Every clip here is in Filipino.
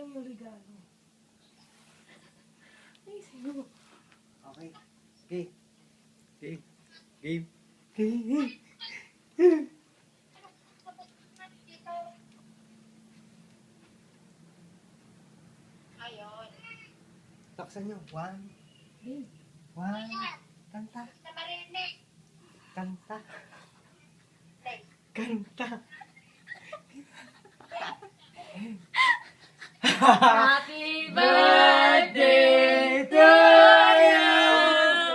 lang yung regalo. Ay, sa'yo. Okay. Okay. Game. Game. Ayun. Taksan nyo. One. Game. One. Kanta. Sa marinig. Kanta. Kanta. Happy birthday to you!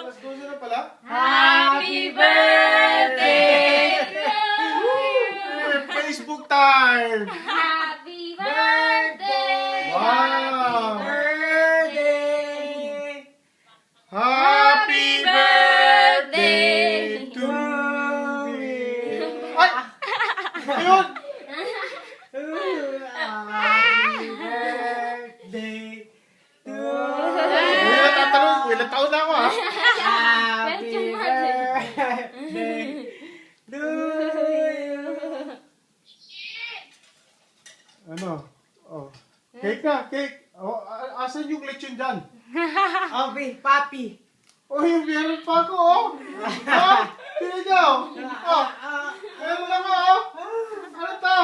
Alas 12 na pala? Happy birthday to you! Facebook time! Happy birthday! Wow! Birthday. Happy birthday to me! Ay! Ayun! Happy birthday to Uy, natatanong. Ilang taon na ako, ha? Happy Question natin. birthday to you. Ano? Oh. Cake na, cake. Oh, asan yung lechon dyan? Obi, papi. Oh, yung meron pa ako, oh. Ha? Tingnan nyo. Oh, meron ako, oh. Ano to?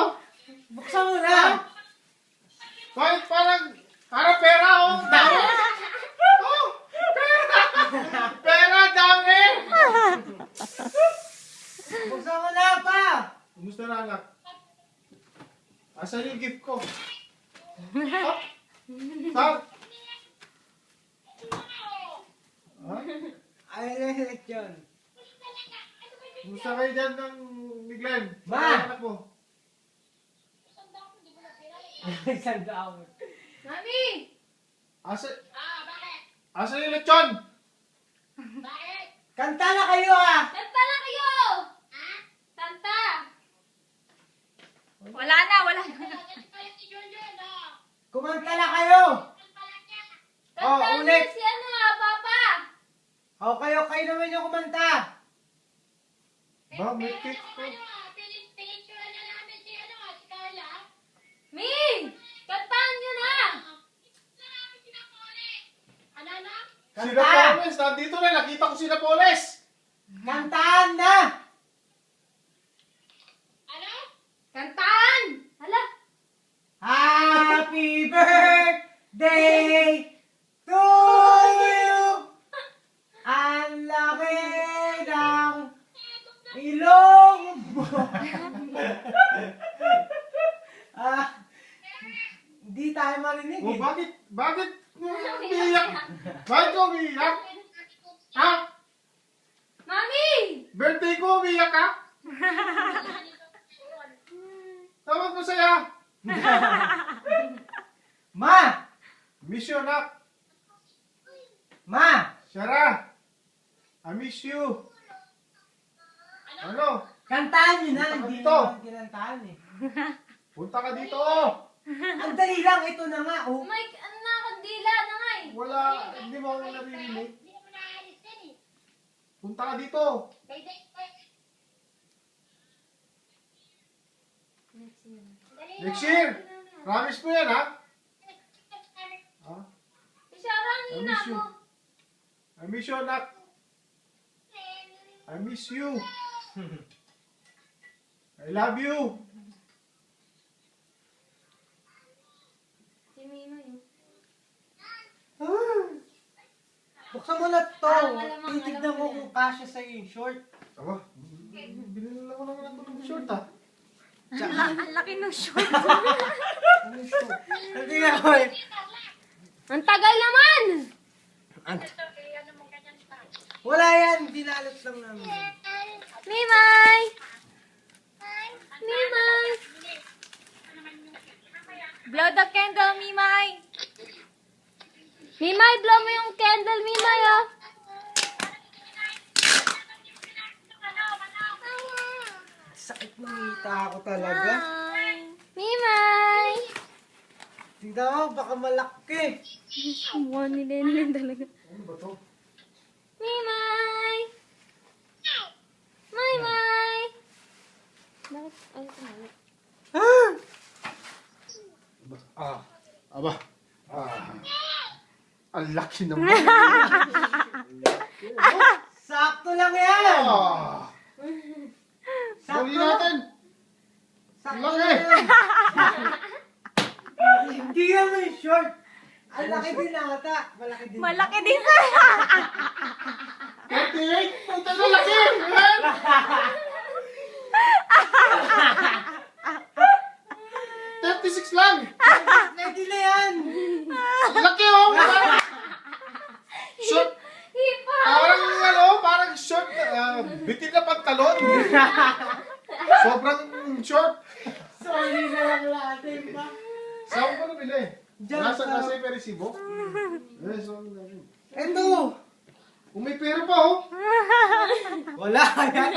Buksan mo na. Bakit parang pera, oh. Dami. Oh, pera. Pera, dami. Buksan mo na pa. Kumusta na, anak? Asan yung gift ko? Ha? Saan? Ha? Ay, election. Kumusta kayo dyan ng ni Glenn? Ma! Ano anak mo? Isang daon. Mami! Asan? Ah, bakit? Asan yung lechon? Bakit? Kanta na kayo ah. Kanta na kayo! Ha? Kanta! Wala na, wala na. Kasi pala si Junjun, oh. Kumanta na kayo. Ang pala niya. Oh, Kanta ulit. na si ano Papa! Kayo naman yung kumanta. Ba, may cake ko. Pinicture na namin si si Carla. Mi! Kantahan nyo na! Ano na? Sina Poles, nandito na. Nakita ko sina Poles. Kantahan na. Ano? Kantahan! Hala! Happy birthday to you. Ang laki ng ilong mo. Hindi tayo marinig Oh, eh. bakit umiiyak? Bakit ko umiiyak? Ha? Mami! Birthday ko, umiiyak ka? Tawag mo saya. Ma! Miss you, anak. Ma! Sarah, I miss you. Ano? Kantahan nyo na. Hindi Ito. naman kinantahan eh. Punta ka dito. Ang dali lang. Ito na nga. Oh. Mike, ano na, kandila na nga eh. Wala, hindi mo ako naririnig. Hindi mo naalis yan eh. Punta ka dito. Next year. Promise mo yan, ha? Ha? Isarang I nyo na miss you. mo. I miss you, anak. I miss you. I love you. Si Mima yun. Buksan mo na to. Alam, Titignan alam mo ko kung kasya sa'yo yung short. Aba, binili ko naman ako ng short, ha? Ang laki ng short. Ano yung short? Hindi nga ko eh. Ang tagal naman! Wala yan. Dinalot lang namin. Mimay! Mimay! Blow the candle, Mimay! Mimay, blow mo yung candle, Mimay, oh! Sakit ng hita ako talaga. Hi! Mimay! Tingnan mo, baka malaki. Mukha ni Lenlen talaga. Ano ba to? Mimay! Mimay! Bakit? Ay, tumalik. Ah. Aba. Ang laki naman. Sakto lang yan! Dali natin. Ang laki. Hindi naman short. Ang laki din ata. Malaki din. Malaki din sa... 38. Punta na laki. Ayan. 36 lang. Pwede na yan! Ang laki oh. Short. Parang short. Bitin na pantalon. Sobrang short. Sorry na lang natin pa. Saan ko nabili? Diyan Nasa sa- kasi perisibo? Eh, so, Ito! kung may pera pa oh. Wala yan.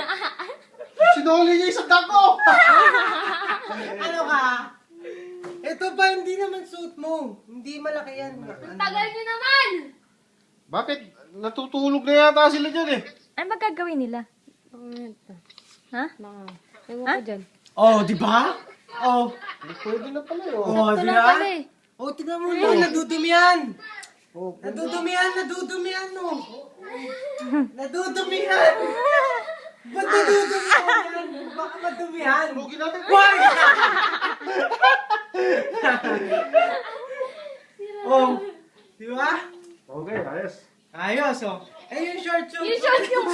Sinuli niya isang dako. Ano ka? Ito pa, hindi naman suit mo. Hindi malaki yan. Ang tagal nyo naman! Bakit? Natutulog na yata sila dyan eh. Ay, magagawin nila. Ha? Ewan ko dyan. Oh, di ba? Oh. Pwede na pala yun. Oh, Ito di lang ba? pala eh. Oh, tingnan mo no, nadudumihan. Oh, Nadudumihan, no. Nadudumihan. Ba't nadudumihan yan? Baka madumihan. Lugin natin. Why? Oh, di ba? Okay, ayos. Ayos, oh. Eh, yung short suit. Yung short yung...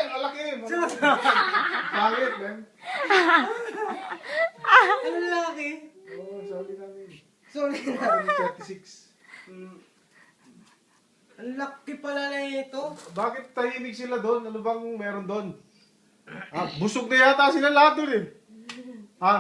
Malaki. Bakit, man? Ano laki? Oo, sabi namin. Sorry na. 36. Ang laki pala na ito. Bakit tahimik sila doon? Ano bang meron doon? Busog na yata sila lahat doon eh. Ha?